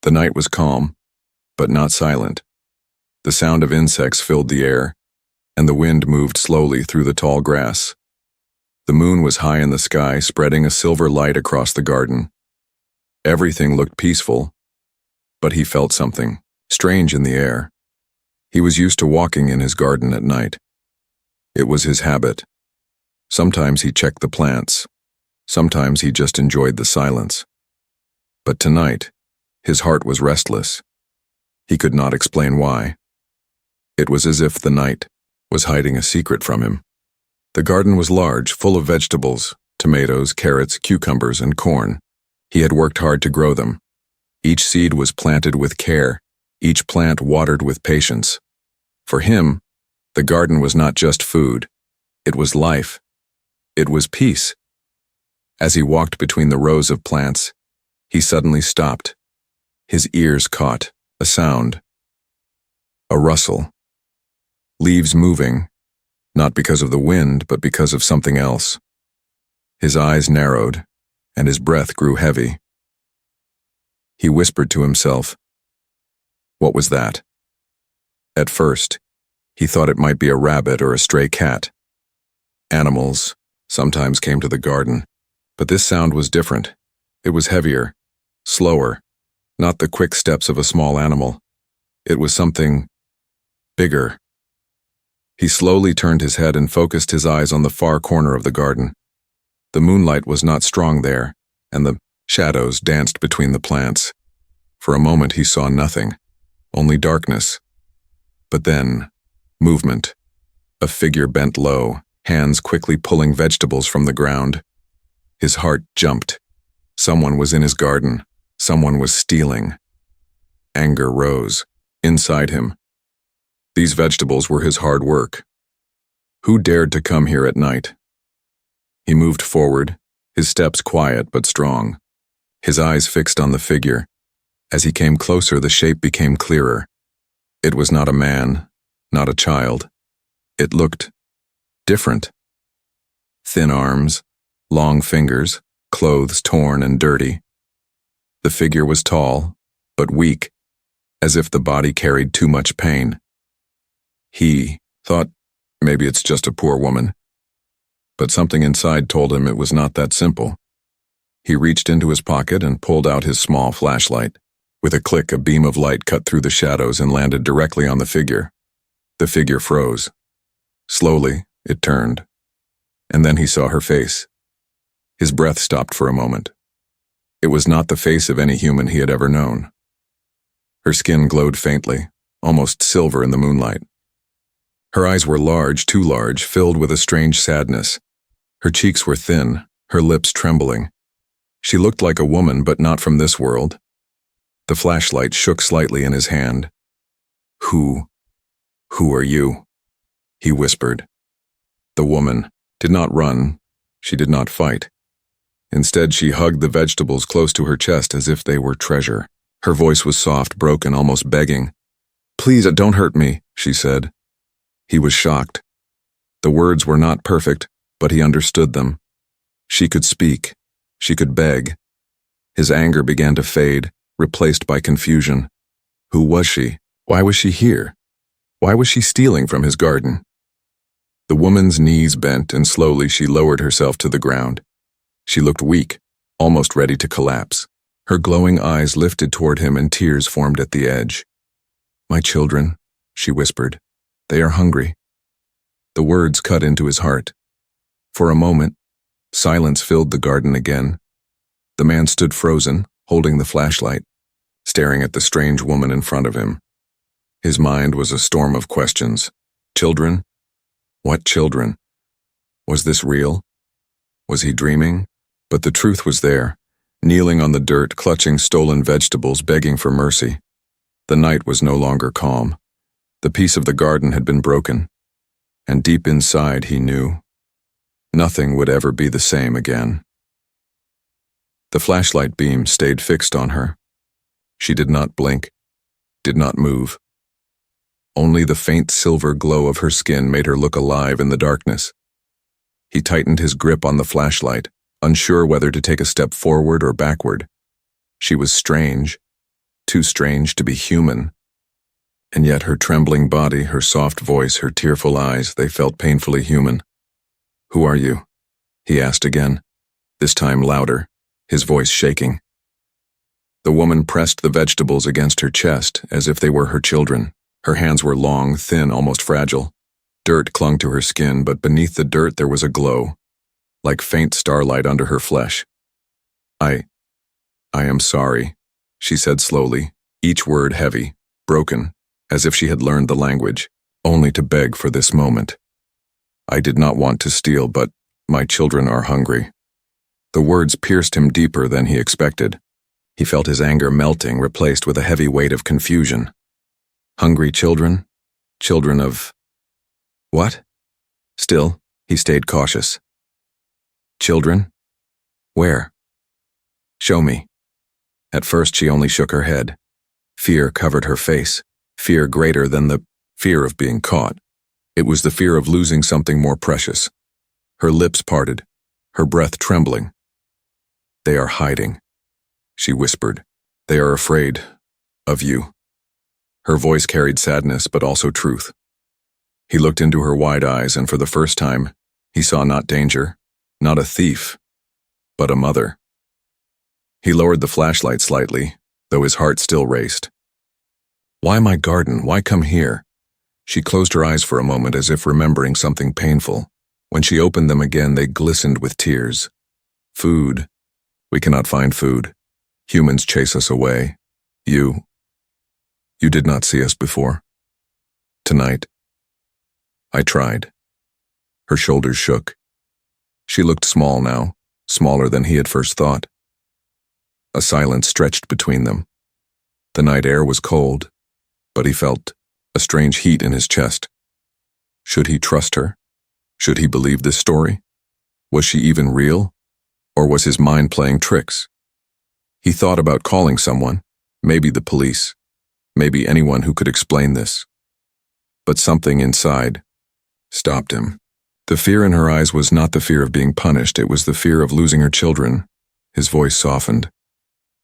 The night was calm, but not silent. The sound of insects filled the air, and the wind moved slowly through the tall grass. The moon was high in the sky, spreading a silver light across the garden. Everything looked peaceful, but he felt something strange in the air. He was used to walking in his garden at night. It was his habit. Sometimes he checked the plants. Sometimes he just enjoyed the silence. But tonight, his heart was restless. He could not explain why. It was as if the night was hiding a secret from him. The garden was large, full of vegetables, tomatoes, carrots, cucumbers, and corn. He had worked hard to grow them. Each seed was planted with care, each plant watered with patience. For him, the garden was not just food. It was life. It was peace. As he walked between the rows of plants, he suddenly stopped. His ears caught a sound. A rustle. Leaves moving, not because of the wind, but because of something else. His eyes narrowed, and his breath grew heavy. He whispered to himself, "What was that?" At first, he thought it might be a rabbit or a stray cat. Animals sometimes came to the garden, but this sound was different. It was heavier, slower, not the quick steps of a small animal. It was something bigger. He slowly turned his head and focused his eyes on the far corner of the garden. The moonlight was not strong there, and the shadows danced between the plants. For a moment he saw nothing, only darkness. But then, movement. A figure bent low, hands quickly pulling vegetables from the ground. His heart jumped. Someone was in his garden. Someone was stealing. Anger rose inside him. These vegetables were his hard work. Who dared to come here at night? He moved forward, his steps quiet but strong. His eyes fixed on the figure. As he came closer, the shape became clearer. It was not a man, not a child. It looked different. Thin arms, long fingers, clothes torn and dirty. The figure was tall, but weak, as if the body carried too much pain. He thought, maybe it's just a poor woman. But something inside told him it was not that simple. He reached into his pocket and pulled out his small flashlight. With a click, a beam of light cut through the shadows and landed directly on the figure. The figure froze. Slowly, it turned. And then he saw her face. His breath stopped for a moment. It was not the face of any human he had ever known. Her skin glowed faintly, almost silver in the moonlight. Her eyes were large, too large, filled with a strange sadness. Her cheeks were thin, her lips trembling. She looked like a woman, but not from this world. The flashlight shook slightly in his hand. Who are you?" he whispered. The woman did not run. She did not fight. Instead, she hugged the vegetables close to her chest as if they were treasure. Her voice was soft, broken, almost begging. "Please, don't hurt me," she said. He was shocked. The words were not perfect, but he understood them. She could speak. She could beg. His anger began to fade, replaced by confusion. Who was she? Why was she here? Why was she stealing from his garden? The woman's knees bent, and slowly she lowered herself to the ground. She looked weak, almost ready to collapse. Her glowing eyes lifted toward him and tears formed at the edge. "My children," she whispered. "They are hungry." The words cut into his heart. For a moment, silence filled the garden again. The man stood frozen, holding the flashlight, staring at the strange woman in front of him. His mind was a storm of questions. Children? What children? Was this real? Was he dreaming? But the truth was there, kneeling on the dirt, clutching stolen vegetables, begging for mercy. The night was no longer calm. The peace of the garden had been broken, and deep inside he knew nothing would ever be the same again. The flashlight beam stayed fixed on her. She did not blink, did not move. Only the faint silver glow of her skin made her look alive in the darkness. He tightened his grip on the flashlight, unsure whether to take a step forward or backward. She was strange, too strange to be human. And yet her trembling body, her soft voice, her tearful eyes, they felt painfully human. "Who are you?" he asked again, this time louder, his voice shaking. The woman pressed the vegetables against her chest as if they were her children. Her hands were long, thin, almost fragile. Dirt clung to her skin, but beneath the dirt there was a glow, like faint starlight under her flesh. I am sorry," she said slowly, each word heavy, broken, as if she had learned the language, only to beg for this moment. "I did not want to steal, but my children are hungry." The words pierced him deeper than he expected. He felt his anger melting, replaced with a heavy weight of confusion. Hungry children? Children of... what? Still, he stayed cautious. Children? Where? "Show me." At first she only shook her head. Fear covered her face, fear greater than the fear of being caught. It was the fear of losing something more precious. Her lips parted, her breath trembling. "They are hiding," she whispered. "They are afraid of you." Her voice carried sadness, but also truth. He looked into her wide eyes, and for the first time, he saw not danger, not a thief, but a mother. He lowered the flashlight slightly, though his heart still raced. "Why my garden? Why come here?" She closed her eyes for a moment as if remembering something painful. When she opened them again, they glistened with tears. "Food. We cannot find food. Humans chase us away. You did not see us before. Tonight. I tried." Her shoulders shook. She looked small now, smaller than he had first thought. A silence stretched between them. The night air was cold, but he felt a strange heat in his chest. Should he trust her? Should he believe this story? Was she even real? Or was his mind playing tricks? He thought about calling someone, maybe the police, maybe anyone who could explain this. But something inside stopped him. The fear in her eyes was not the fear of being punished, it was the fear of losing her children. His voice softened.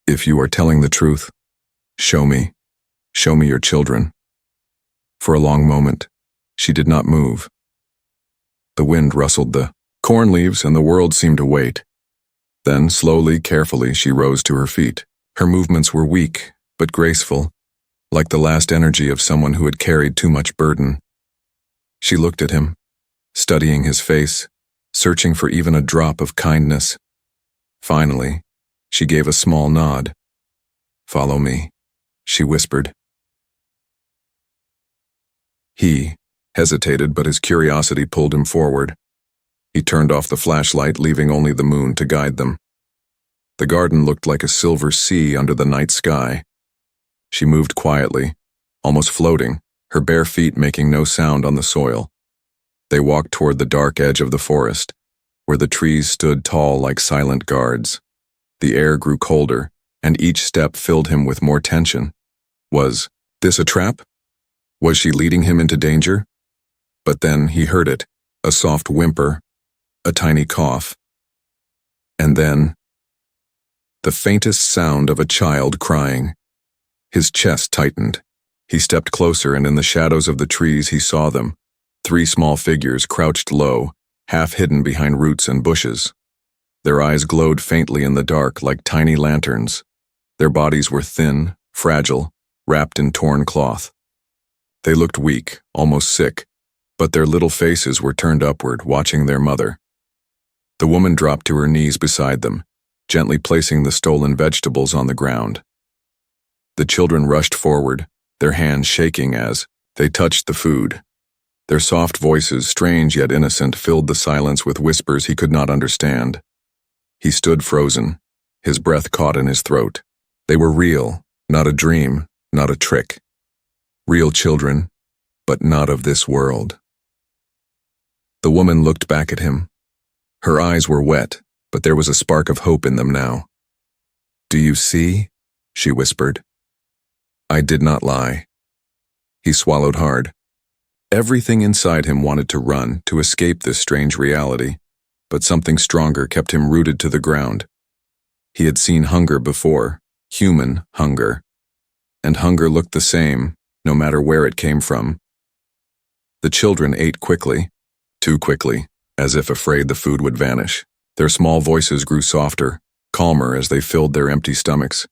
"If you are telling the truth, show me your children." For a long moment, she did not move. The wind rustled the corn leaves and the world seemed to wait. Then, slowly, carefully, she rose to her feet. Her movements were weak, but graceful, like the last energy of someone who had carried too much burden. She looked at him, studying his face, searching for even a drop of kindness. Finally, she gave a small nod. "Follow me," she whispered. He hesitated, but his curiosity pulled him forward. He turned off the flashlight, leaving only the moon to guide them. The garden looked like a silver sea under the night sky. She moved quietly, almost floating, her bare feet making no sound on the soil. They walked toward the dark edge of the forest, where the trees stood tall like silent guards. The air grew colder, and each step filled him with more tension. Was this a trap? Was she leading him into danger? But then he heard it, a soft whimper, a tiny cough, and then the faintest sound of a child crying. His chest tightened. He stepped closer, and in the shadows of the trees he saw them, 3 small figures crouched low, half hidden behind roots and bushes. Their eyes glowed faintly in the dark like tiny lanterns. Their bodies were thin, fragile, wrapped in torn cloth. They looked weak, almost sick, but their little faces were turned upward, watching their mother. The woman dropped to her knees beside them, gently placing the stolen vegetables on the ground. The children rushed forward, their hands shaking as they touched the food. Their soft voices, strange yet innocent, filled the silence with whispers he could not understand. He stood frozen, his breath caught in his throat. They were real, not a dream, not a trick. Real children, but not of this world. The woman looked back at him. Her eyes were wet, but there was a spark of hope in them now. "Do you see?" she whispered. "I did not lie." He swallowed hard. Everything inside him wanted to run, to escape this strange reality, but something stronger kept him rooted to the ground. He had seen hunger before, human hunger. and hunger looked the same, no matter where it came from. The children ate quickly, too quickly, as if afraid the food would vanish. Their small voices grew softer, calmer as they filled their empty stomachs.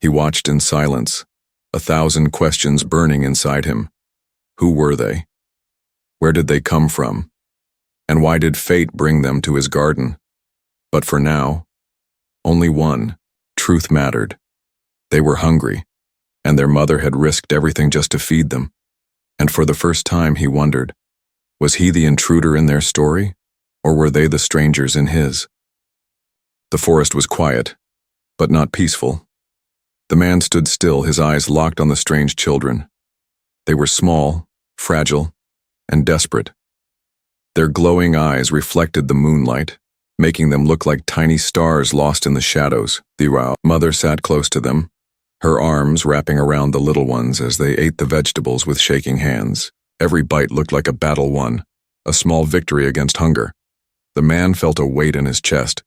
He watched in silence, 1,000 questions burning inside him. Who were they? Where did they come from? And why did fate bring them to his garden? But for now, only one truth mattered. They were hungry, and their mother had risked everything just to feed them. And for the first time he wondered, was he the intruder in their story, or were they the strangers in his? The forest was quiet, but not peaceful. The man stood still, his eyes locked on the strange children. They were small, fragile, and desperate. Their glowing eyes reflected the moonlight, making them look like tiny stars lost in the shadows. The mother sat close to them, her arms wrapping around the little ones as they ate the vegetables with shaking hands. Every bite looked like a battle won, a small victory against hunger. The man felt a weight in his chest.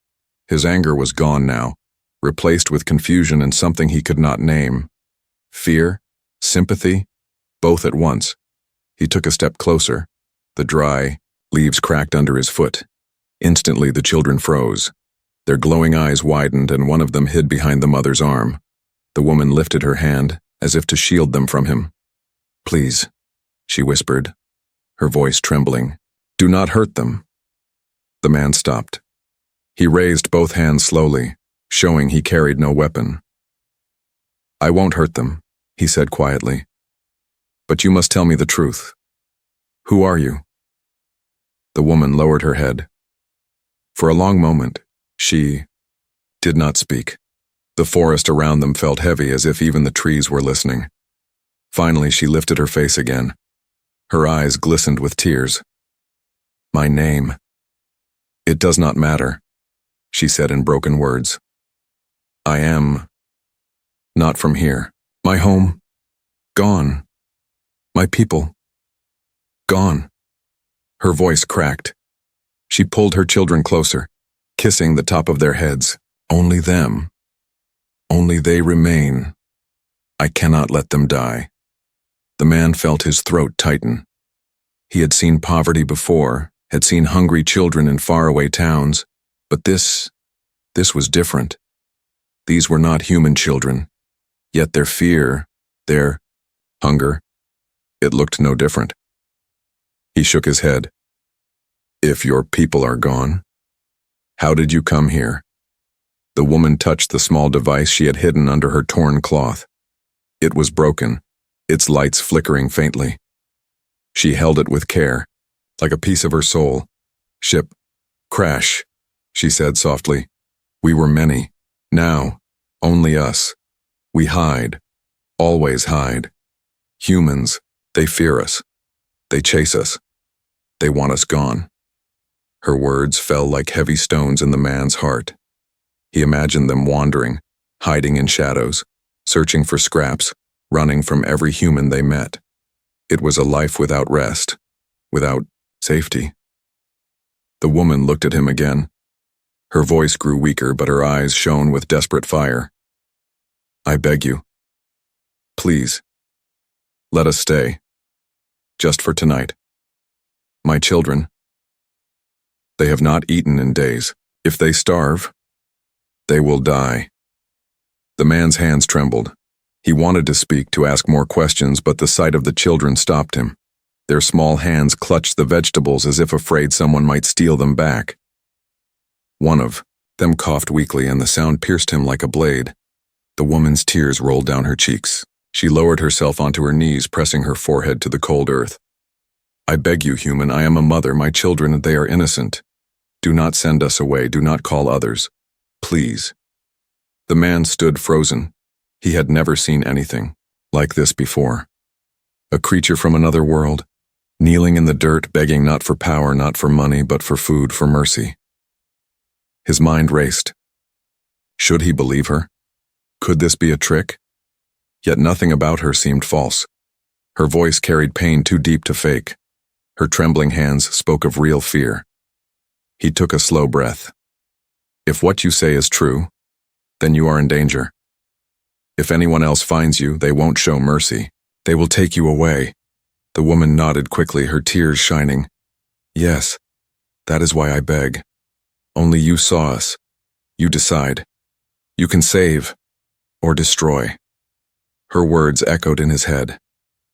His anger was gone now, replaced with confusion and something he could not name. Fear, sympathy, both at once. He took a step closer. The dry leaves cracked under his foot. Instantly the children froze. Their glowing eyes widened and one of them hid behind the mother's arm. The woman lifted her hand, as if to shield them from him. "Please," she whispered, her voice trembling. "Do not hurt them." The man stopped. He raised both hands slowly, showing he carried no weapon. "I won't hurt them," he said quietly. "But you must tell me the truth. Who are you?" The woman lowered her head. For a long moment, she did not speak. The forest around them felt heavy, as if even the trees were listening. Finally, she lifted her face again. Her eyes glistened with tears. "My name. It does not matter," she said in broken words. "I am not from here. My home, gone. My people, gone." Her voice cracked. She pulled her children closer, kissing the top of their heads. "Only them. Only they remain. I cannot let them die." The man felt his throat tighten. He had seen poverty before, had seen hungry children in faraway towns, but this was different. These were not human children, yet their fear, their hunger, it looked no different. He shook his head. "If your people are gone, how did you come here?" The woman touched the small device she had hidden under her torn cloth. It was broken, its lights flickering faintly. She held it with care, like a piece of her soul. "Ship, crash," she said softly. "We were many. Now, only us. We hide, always hide. Humans, they fear us. They chase us. They want us gone." Her words fell like heavy stones in the man's heart. He imagined them wandering, hiding in shadows, searching for scraps, running from every human they met. It was a life without rest, without safety. The woman looked at him again. Her voice grew weaker, but her eyes shone with desperate fire. "I beg you, please, let us stay. Just for tonight. My children, they have not eaten in days. If they starve, they will die." The man's hands trembled. He wanted to speak, to ask more questions, but the sight of the children stopped him. Their small hands clutched the vegetables as if afraid someone might steal them back. One of them coughed weakly, and the sound pierced him like a blade. The woman's tears rolled down her cheeks. She lowered herself onto her knees, pressing her forehead to the cold earth. "I beg you, human, I am a mother. My children, they are innocent. Do not send us away. Do not call others. Please." The man stood frozen. He had never seen anything like this before. A creature from another world, kneeling in the dirt, begging not for power, not for money, but for food, for mercy. His mind raced. Should he believe her? Could this be a trick? Yet nothing about her seemed false. Her voice carried pain too deep to fake. Her trembling hands spoke of real fear. He took a slow breath. "If what you say is true, then you are in danger. If anyone else finds you, they won't show mercy. They will take you away." The woman nodded quickly, her tears shining. "Yes, that is why I beg. Only you saw us. You decide. You can save or destroy." Her words echoed in his head.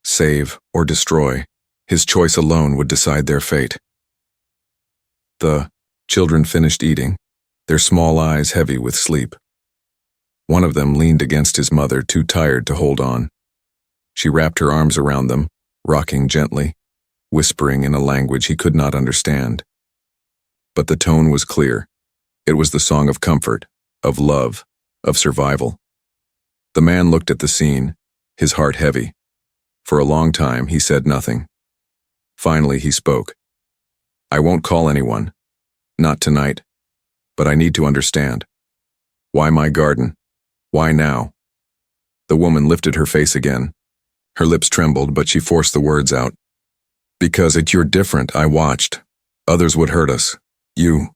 Save or destroy. His choice alone would decide their fate. The children finished eating, their small eyes heavy with sleep. One of them leaned against his mother, too tired to hold on. She wrapped her arms around them, rocking gently, whispering in a language he could not understand. But the tone was clear. It was the song of comfort, of love, of survival. The man looked at the scene, his heart heavy. For a long time, he said nothing. Finally, he spoke. "I won't call anyone. Not tonight. But I need to understand. Why my garden? Why now?" The woman lifted her face again. Her lips trembled, but she forced the words out. "Because you're different, I watched. Others would hurt us. You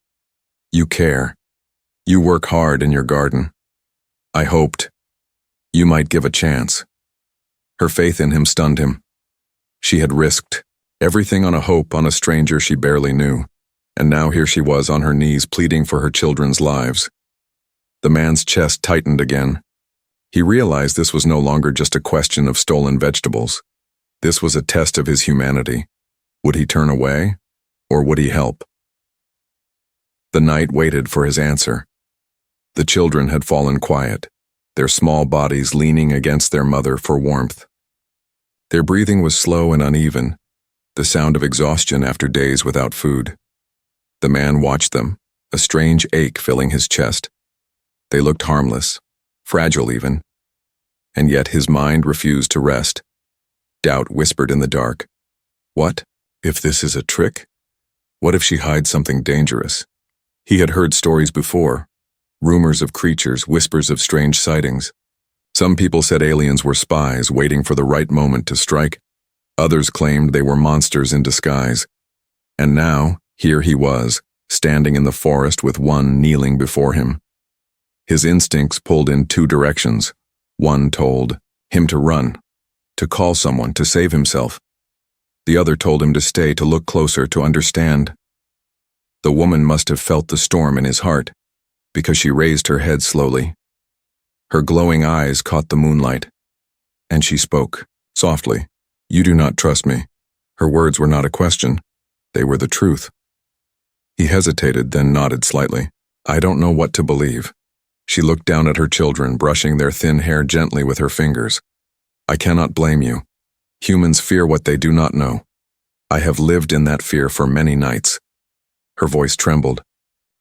care. You work hard in your garden. I hoped you might give a chance." Her faith in him stunned him. She had risked everything on a hope on a stranger she barely knew, and now here she was on her knees pleading for her children's lives. The man's chest tightened again. He realized this was no longer just a question of stolen vegetables. This was a test of his humanity. Would he turn away, or would he help? The night waited for his answer. The children had fallen quiet, their small bodies leaning against their mother for warmth. Their breathing was slow and uneven, the sound of exhaustion after days without food. The man watched them, a strange ache filling his chest. They looked harmless, fragile even, and yet his mind refused to rest. Doubt whispered in the dark. What if this is a trick? What if she hides something dangerous? He had heard stories before, rumors of creatures, whispers of strange sightings. Some people said aliens were spies waiting for the right moment to strike. Others claimed they were monsters in disguise. And now, here he was, standing in the forest with one kneeling before him. His instincts pulled in two directions. One told him to run, to call someone, to save himself. The other told him to stay, to look closer, to understand. The woman must have felt the storm in his heart, because she raised her head slowly. Her glowing eyes caught the moonlight, and she spoke, softly. "You do not trust me." Her words were not a question. They were the truth. He hesitated, then nodded slightly. "I don't know what to believe." She looked down at her children, brushing their thin hair gently with her fingers. "I cannot blame you. Humans fear what they do not know. I have lived in that fear for many nights." Her voice trembled,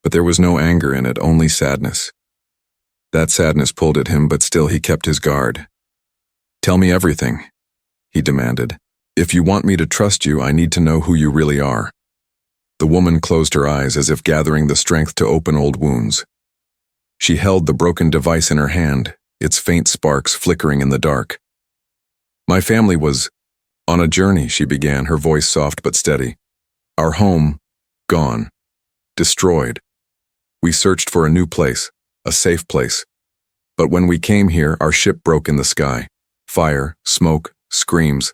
but there was no anger in it, only sadness. That sadness pulled at him, but still he kept his guard. "Tell me everything," he demanded. "If you want me to trust you, I need to know who you really are." The woman closed her eyes as if gathering the strength to open old wounds. She held the broken device in her hand, its faint sparks flickering in the dark. "My family was on a journey," she began, her voice soft but steady. "Our home, gone, destroyed. We searched for a new place, a safe place. But when we came here, our ship broke in the sky. Fire, smoke, screams,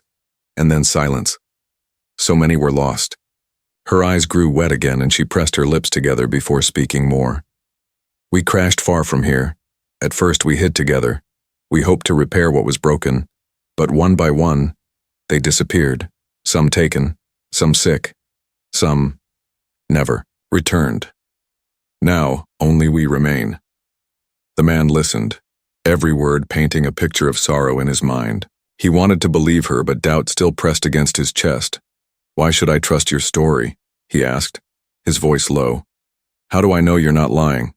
and then silence. So many were lost." Her eyes grew wet again and she pressed her lips together before speaking more. "We crashed far from here. At first we hid together. We hoped to repair what was broken. But one by one, they disappeared. Some taken, some sick, some never returned. Now, only we remain." The man listened, every word painting a picture of sorrow in his mind. He wanted to believe her, but doubt still pressed against his chest. "Why should I trust your story?" he asked, his voice low. "How do I know you're not lying?"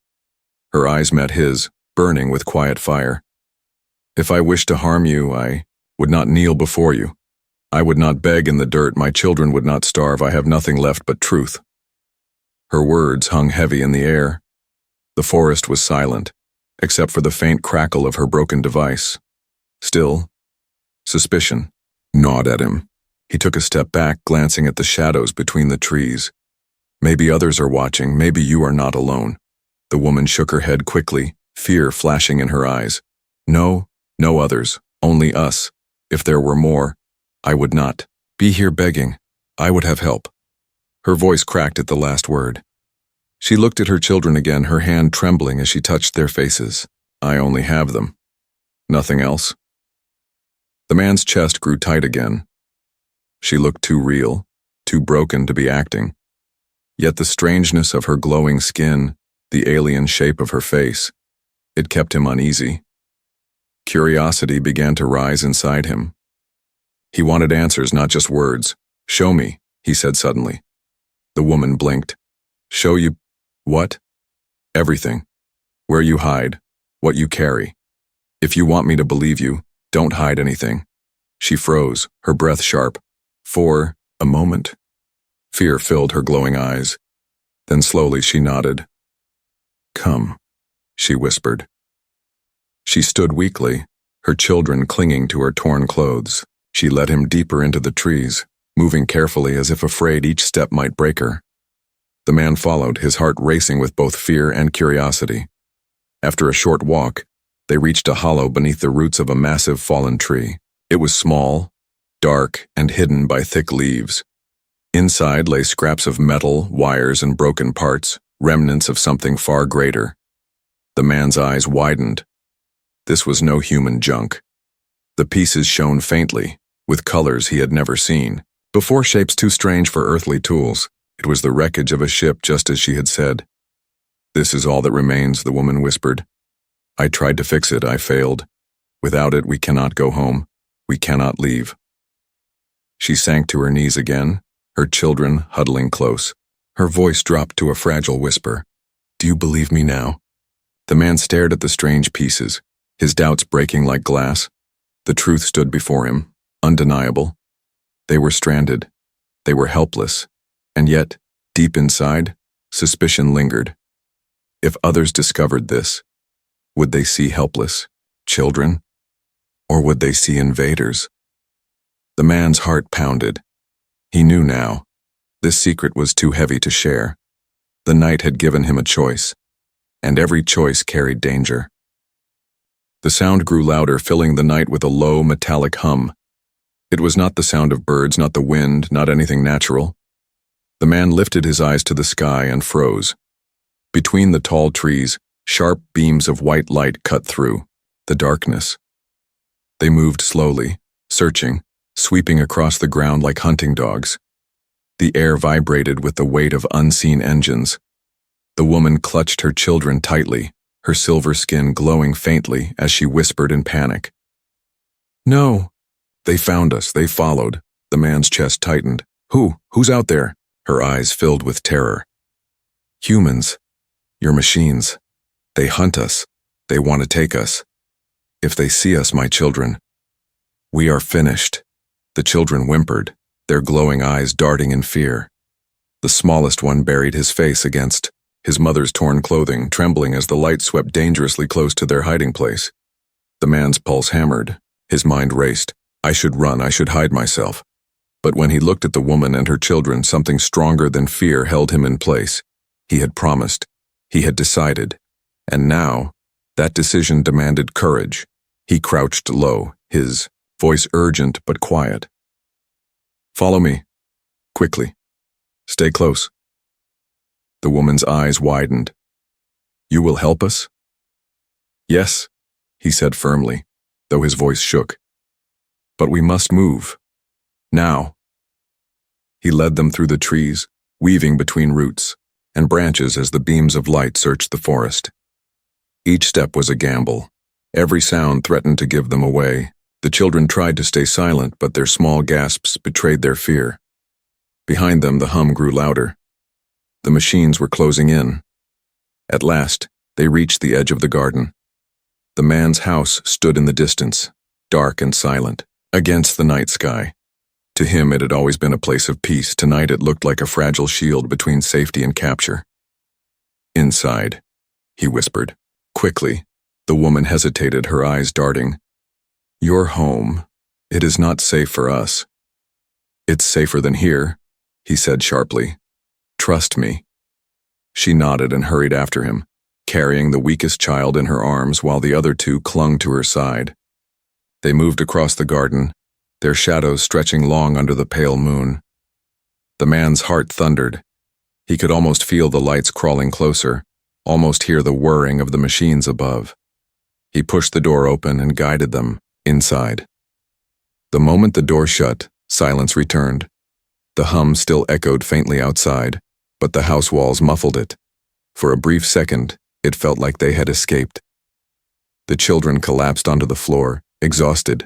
Her eyes met his, burning with quiet fire. "If I wished to harm you, I would not kneel before you. I would not beg in the dirt. My children would not starve. I have nothing left but truth." Her words hung heavy in the air. The forest was silent, except for the faint crackle of her broken device. Still, suspicion gnawed at him. He took a step back, glancing at the shadows between the trees. "Maybe others are watching. Maybe you are not alone." The woman shook her head quickly, fear flashing in her eyes. "No, No others, only us. If there were more, I would not be here begging. I would have help. Her voice cracked at the last word. She looked at her children again, her hand trembling as she touched their faces. I only have them. Nothing else. The man's chest grew tight again. She looked too real, too broken to be acting. Yet the strangeness of her glowing skin, the alien shape of her face, it kept him uneasy. Curiosity began to rise inside him. He wanted answers, not just words. Show me, he said suddenly. The woman blinked. Show you what? Everything. Where you hide, what you carry. If you want me to believe you, don't hide anything. She froze, her breath sharp. For a moment, fear filled her glowing eyes. Then slowly she nodded. Come, she whispered. She stood weakly, her children clinging to her torn clothes. She led him deeper into the trees, moving carefully as if afraid each step might break her. The man followed, his heart racing with both fear and curiosity. After a short walk, they reached a hollow beneath the roots of a massive fallen tree. It was small, dark, and hidden by thick leaves. Inside lay scraps of metal, wires, and broken parts, remnants of something far greater. The man's eyes widened. This was no human junk. The pieces shone faintly, with colors he had never seen. Before, shapes too strange for earthly tools. It was the wreckage of a ship, just as she had said. This is all that remains, the woman whispered. I tried to fix it, I failed. Without it, we cannot go home. We cannot leave. She sank to her knees again, her children huddling close. Her voice dropped to a fragile whisper. Do you believe me now? The man stared at the strange pieces, his doubts breaking like glass. The truth stood before him, undeniable. They were stranded. They were helpless. And yet, deep inside, suspicion lingered. If others discovered this, would they see helpless children? Or would they see invaders? The man's heart pounded. He knew now. This secret was too heavy to share. The night had given him a choice, and every choice carried danger. The sound grew louder, filling the night with a low, metallic hum. It was not the sound of birds, not the wind, not anything natural. The man lifted his eyes to the sky and froze. Between the tall trees, sharp beams of white light cut through the darkness. They moved slowly, searching, sweeping across the ground like hunting dogs. The air vibrated with the weight of unseen engines. The woman clutched her children tightly, her silver skin glowing faintly as she whispered in panic. No! They found us, they followed. The man's chest tightened. Who's out there? Her eyes filled with terror. Humans. Your machines. They hunt us. They want to take us. If they see us, my children. We are finished. The children whimpered, their glowing eyes darting in fear. The smallest one buried his face against his mother's torn clothing, trembling as the light swept dangerously close to their hiding place. The man's pulse hammered. His mind raced. I should run, I should hide myself. But when he looked at the woman and her children, something stronger than fear held him in place. He had promised. He had decided. And now, that decision demanded courage. He crouched low, his voice urgent but quiet. Follow me. Quickly. Stay close. The woman's eyes widened. You will help us? Yes, he said firmly, though his voice shook. But we must move. Now. He led them through the trees, weaving between roots and branches as the beams of light searched the forest. Each step was a gamble. Every sound threatened to give them away. The children tried to stay silent, but their small gasps betrayed their fear. Behind them, the hum grew louder. The machines were closing in. At last, they reached the edge of the garden. The man's house stood in the distance, dark and silent, against the night sky. To him, it had always been a place of peace. Tonight, it looked like a fragile shield between safety and capture. Inside, he whispered. Quickly, the woman hesitated, her eyes darting. Your home. It is not safe for us. It's safer than here, he said sharply. Trust me. She nodded and hurried after him, carrying the weakest child in her arms while the other two clung to her side. They moved across the garden, their shadows stretching long under the pale moon. The man's heart thundered. He could almost feel the lights crawling closer, almost hear the whirring of the machines above. He pushed the door open and guided them inside. The moment the door shut, silence returned. The hum still echoed faintly outside, but the house walls muffled it. For a brief second, it felt like they had escaped. The children collapsed onto the floor, exhausted.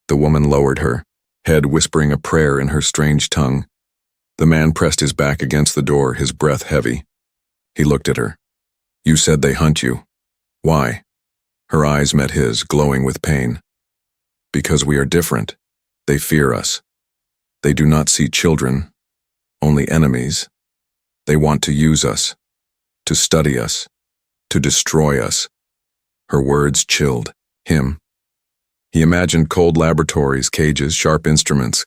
The woman lowered her, head whispering a prayer in her strange tongue. The man pressed his back against the door, his breath heavy. He looked at her. "You said they hunt you. Why?" Her eyes met his, glowing with pain. "Because we are different. They fear us. They do not see children, only enemies. They want to use us, to study us, to destroy us." Her words chilled him. He imagined cold laboratories, cages, sharp instruments.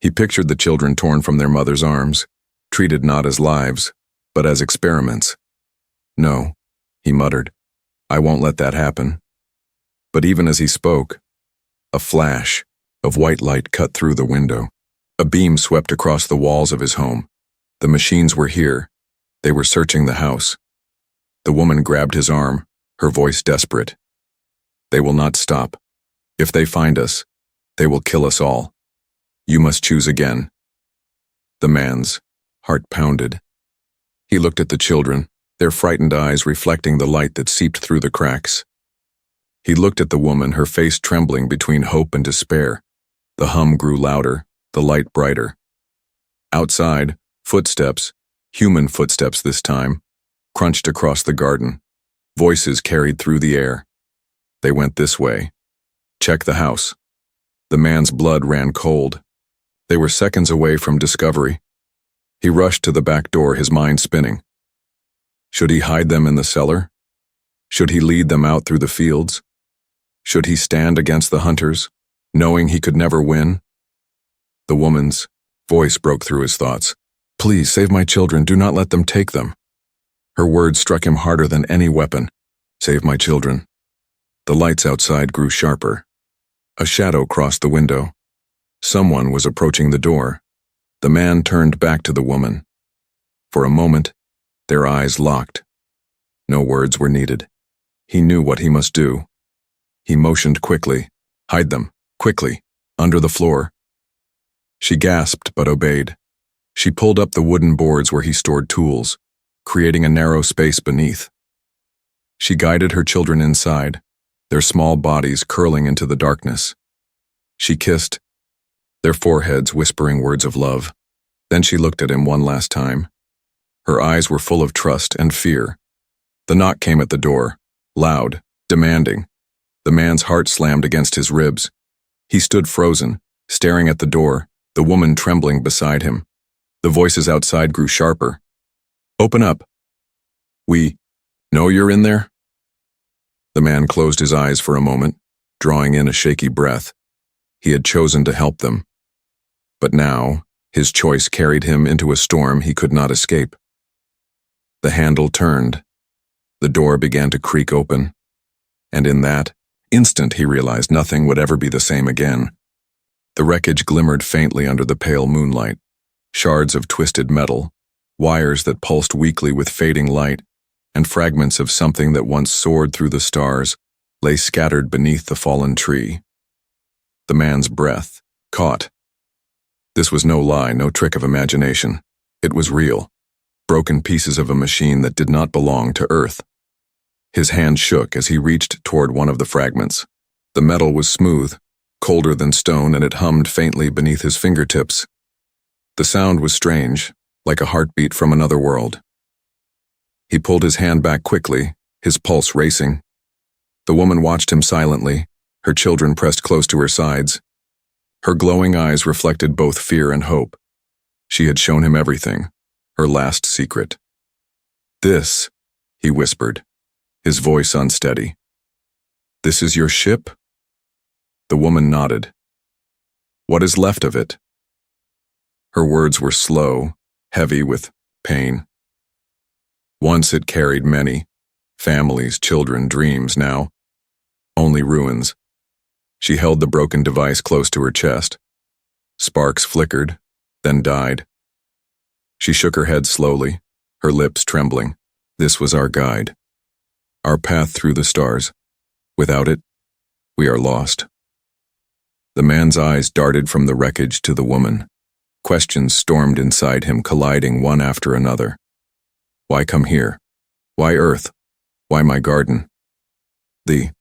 He pictured the children torn from their mother's arms, treated not as lives, but as experiments. "No," he muttered, "I won't let that happen." But even as he spoke, a flash of white light cut through the window. A beam swept across the walls of his home. The machines were here. They were searching the house. The woman grabbed his arm, her voice desperate. "They will not stop. If they find us, they will kill us all. You must choose again." The man's heart pounded. He looked at the children, their frightened eyes reflecting the light that seeped through the cracks. He looked at the woman, her face trembling between hope and despair. The hum grew louder, the light brighter. Outside, footsteps, human footsteps this time, crunched across the garden. Voices carried through the air. They went this way. "Check the house." The man's blood ran cold. They were seconds away from discovery. He rushed to the back door, his mind spinning. Should he hide them in the cellar? Should he lead them out through the fields? Should he stand against the hunters, knowing he could never win? The woman's voice broke through his thoughts. "Please, save my children. Do not let them take them." Her words struck him harder than any weapon. "Save my children." The lights outside grew sharper. A shadow crossed the window. Someone was approaching the door. The man turned back to the woman. For a moment, their eyes locked. No words were needed. He knew what he must do. He motioned quickly. "Hide them, quickly, under the floor." She gasped but obeyed. She pulled up the wooden boards where he stored tools, creating a narrow space beneath. She guided her children inside, their small bodies curling into the darkness. She kissed, their foreheads whispering words of love. Then she looked at him one last time. Her eyes were full of trust and fear. The knock came at the door, loud, demanding. The man's heart slammed against his ribs. He stood frozen, staring at the door, the woman trembling beside him. The voices outside grew sharper. "Open up. We know you're in there?" The man closed his eyes for a moment, drawing in a shaky breath. He had chosen to help them. But now, his choice carried him into a storm he could not escape. The handle turned. The door began to creak open. And in that instant he realized nothing would ever be the same again. The wreckage glimmered faintly under the pale moonlight. Shards of twisted metal, wires that pulsed weakly with fading light, and fragments of something that once soared through the stars lay scattered beneath the fallen tree. The man's breath caught. This was no lie, no trick of imagination. It was real. Broken pieces of a machine that did not belong to Earth. His hand shook as he reached toward one of the fragments. The metal was smooth, colder than stone, and it hummed faintly beneath his fingertips. The sound was strange, like a heartbeat from another world. He pulled his hand back quickly, his pulse racing. The woman watched him silently, her children pressed close to her sides. Her glowing eyes reflected both fear and hope. She had shown him everything, her last secret. "This," he whispered, his voice unsteady. "This is your ship?" The woman nodded. "What is left of it?" Her words were slow, heavy with pain. Once it carried many, families, children, dreams. Now, only ruins. She held the broken device close to her chest. Sparks flickered, then died. She shook her head slowly, her lips trembling. This was our guide. Our path through the stars. Without it, we are lost. The man's eyes darted from the wreckage to the woman. Questions stormed inside him, colliding one after another. Why come here? Why Earth? Why my garden? The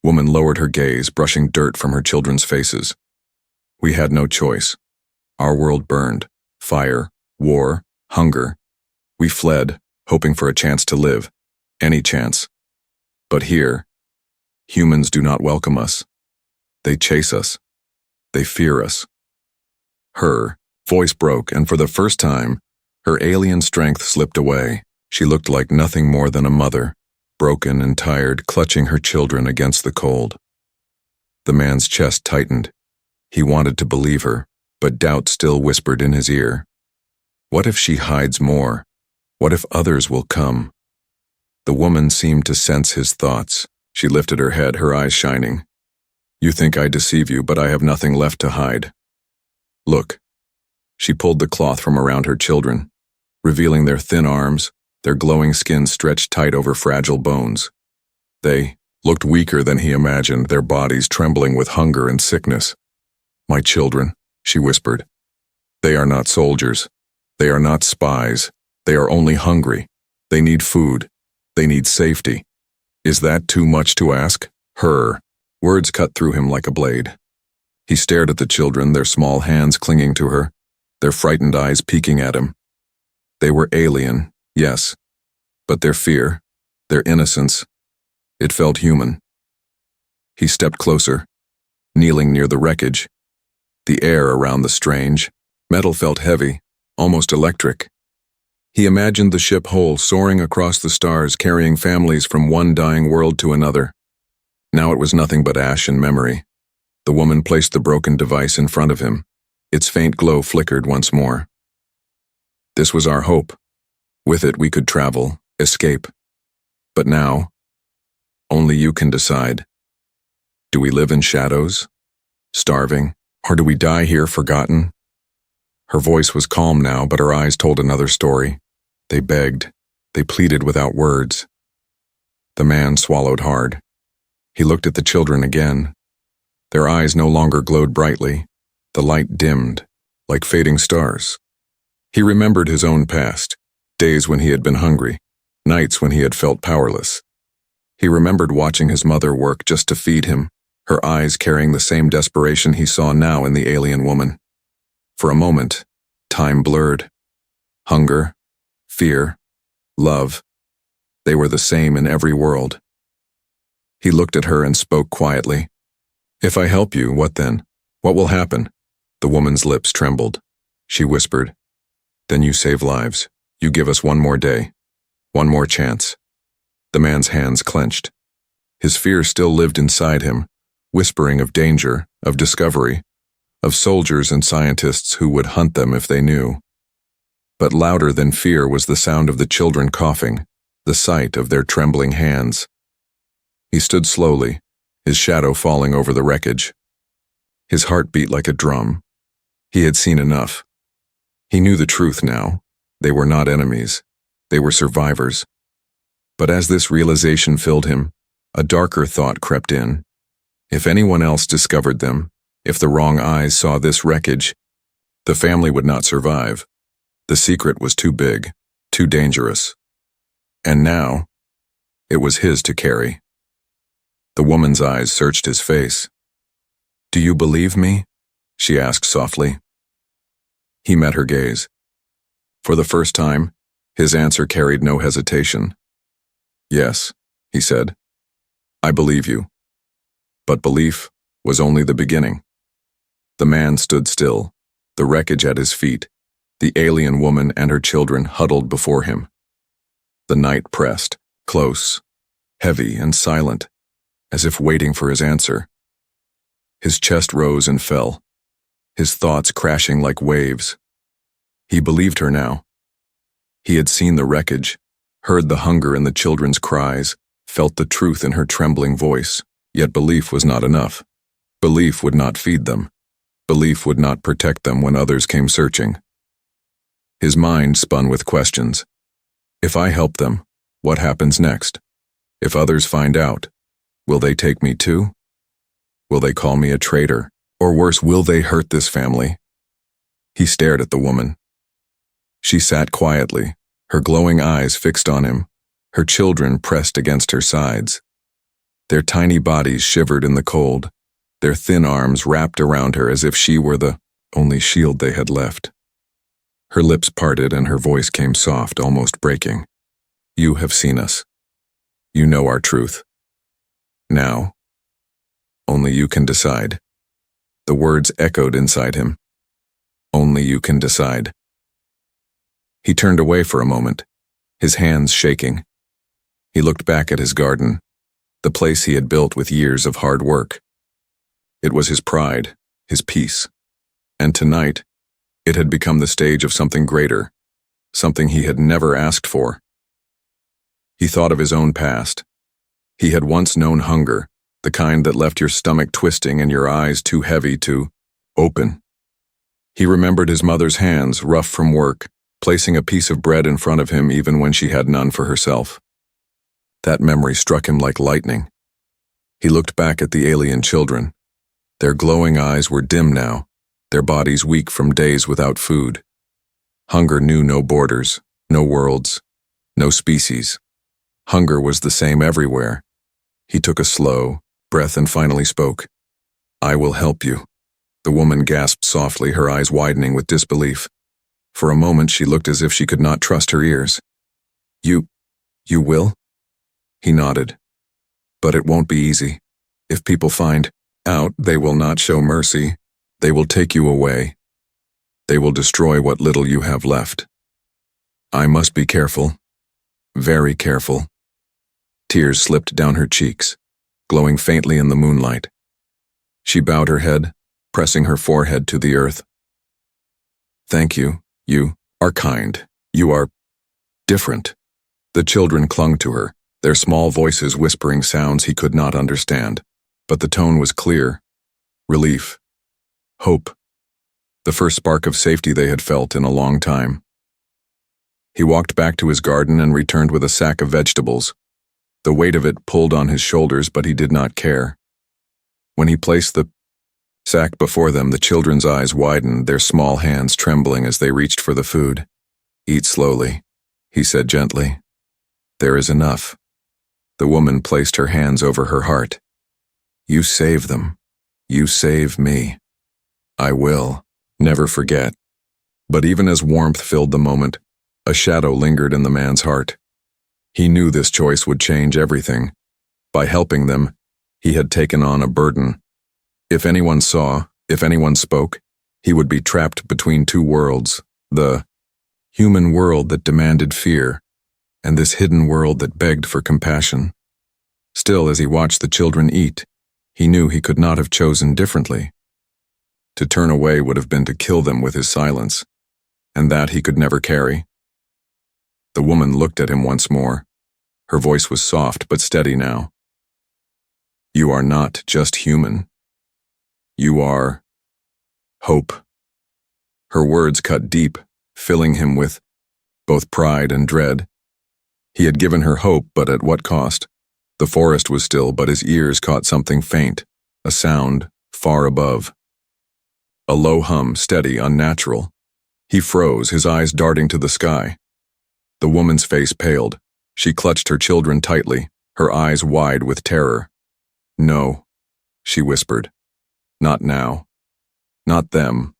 woman lowered her gaze, brushing dirt from her children's faces. We had no choice. Our world burned. Fire, war, hunger. We fled, hoping for a chance to live. Any chance. But here, humans do not welcome us. They chase us. They fear us. Her voice broke, and for the first time, her alien strength slipped away. She looked like nothing more than a mother, broken and tired, clutching her children against the cold. The man's chest tightened. He wanted to believe her, but doubt still whispered in his ear. What if she hides more? What if others will come? The woman seemed to sense his thoughts. She lifted her head, her eyes shining. You think I deceive you, but I have nothing left to hide. Look. She pulled the cloth from around her children, revealing their thin arms, their glowing skin stretched tight over fragile bones. They looked weaker than he imagined, their bodies trembling with hunger and sickness. My children, she whispered. They are not soldiers. They are not spies. They are only hungry. They need food. They need safety. Is that too much to ask? Her. Words cut through him like a blade. He stared at the children, their small hands clinging to her, their frightened eyes peeking at him. They were alien, yes, but their fear, their innocence, it felt human. He stepped closer, kneeling near the wreckage. The air around the strange metal felt heavy, almost electric. He imagined the ship whole, soaring across the stars, carrying families from one dying world to another. Now it was nothing but ash and memory. The woman placed the broken device in front of him. Its faint glow flickered once more. This was our hope. With it we could travel, escape. But now, only you can decide. Do we live in shadows, starving, or do we die here forgotten? Her voice was calm now, but her eyes told another story. They begged. They pleaded without words. The man swallowed hard. He looked at the children again. Their eyes no longer glowed brightly. The light dimmed, like fading stars. He remembered his own past, days when he had been hungry, nights when he had felt powerless. He remembered watching his mother work just to feed him, her eyes carrying the same desperation he saw now in the alien woman. For a moment, time blurred. Hunger, fear, love, they were the same in every world. He looked at her and spoke quietly. If I help you, what then? What will happen? The woman's lips trembled. She whispered, Then you save lives. You give us one more day. One more chance. The man's hands clenched. His fear still lived inside him, whispering of danger, of discovery, of soldiers and scientists who would hunt them if they knew. But louder than fear was the sound of the children coughing, the sight of their trembling hands. He stood slowly, his shadow falling over the wreckage. His heart beat like a drum. He had seen enough. He knew the truth now. They were not enemies. They were survivors. But as this realization filled him, a darker thought crept in. If anyone else discovered them, if the wrong eyes saw this wreckage, the family would not survive. The secret was too big, too dangerous. And now, it was his to carry. The woman's eyes searched his face. Do you believe me? She asked softly. He met her gaze. For the first time, his answer carried no hesitation. Yes, he said. I believe you. But belief was only the beginning. The man stood still, the wreckage at his feet, the alien woman and her children huddled before him. The night pressed, close, heavy and silent, as if waiting for his answer. His chest rose and fell, his thoughts crashing like waves. He believed her now. He had seen the wreckage, heard the hunger in the children's cries, felt the truth in her trembling voice, yet belief was not enough. Belief would not feed them. Belief would not protect them when others came searching. His mind spun with questions. If I help them, what happens next? If others find out, will they take me too? Will they call me a traitor? Or worse, will they hurt this family? He stared at the woman. She sat quietly, her glowing eyes fixed on him, her children pressed against her sides. Their tiny bodies shivered in the cold, their thin arms wrapped around her as if she were the only shield they had left. Her lips parted and her voice came soft, almost breaking. You have seen us. You know our truth. Now, only you can decide. The words echoed inside him. Only you can decide. He turned away for a moment, his hands shaking. He looked back at his garden, the place he had built with years of hard work. It was his pride, his peace. And tonight, it had become the stage of something greater, something he had never asked for. He thought of his own past. He had once known hunger, the kind that left your stomach twisting and your eyes too heavy to open. He remembered his mother's hands, rough from work, placing a piece of bread in front of him even when she had none for herself. That memory struck him like lightning. He looked back at the alien children. Their glowing eyes were dim now, their bodies weak from days without food. Hunger knew no borders, no worlds, no species. Hunger was the same everywhere. He took a slow breath and finally spoke. I will help you. The woman gasped softly, her eyes widening with disbelief. For a moment she looked as if she could not trust her ears. You will? He nodded. But it won't be easy. If people find out, they will not show mercy. They will take you away. They will destroy what little you have left. I must be careful. Very careful. Tears slipped down her cheeks, glowing faintly in the moonlight. She bowed her head, pressing her forehead to the earth. Thank you. You are kind. You are different. The children clung to her, their small voices whispering sounds he could not understand. But the tone was clear. Relief. Hope. The first spark of safety they had felt in a long time. He walked back to his garden and returned with a sack of vegetables. The weight of it pulled on his shoulders, but he did not care. When he placed the sack before them, the children's eyes widened, their small hands trembling as they reached for the food. Eat slowly, he said gently. There is enough. The woman placed her hands over her heart. You save them. You save me. I will never forget. But even as warmth filled the moment, a shadow lingered in the man's heart. He knew this choice would change everything. By helping them, he had taken on a burden. If anyone saw, if anyone spoke, he would be trapped between two worlds, the human world that demanded fear, and this hidden world that begged for compassion. Still, as he watched the children eat, he knew he could not have chosen differently. To turn away would have been to kill them with his silence, and that he could never carry. The woman looked at him once more. Her voice was soft but steady now. You are not just human. You are hope. Her words cut deep, filling him with both pride and dread. He had given her hope, but at what cost? The forest was still, but his ears caught something faint, a sound far above. A low hum, steady, unnatural. He froze, his eyes darting to the sky. The woman's face paled. She clutched her children tightly, her eyes wide with terror. No, she whispered. Not now. Not them.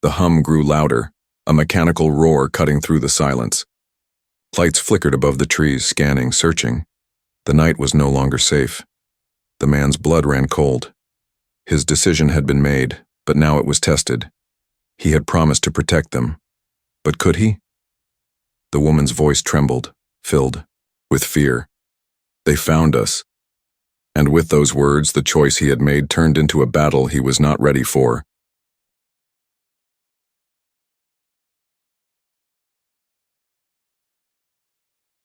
The hum grew louder, a mechanical roar cutting through the silence. Lights flickered above the trees, scanning, searching. The night was no longer safe. The man's blood ran cold. His decision had been made, but now it was tested. He had promised to protect them. But could he? The woman's voice trembled, filled with fear. They found us. And with those words, the choice he had made turned into a battle he was not ready for.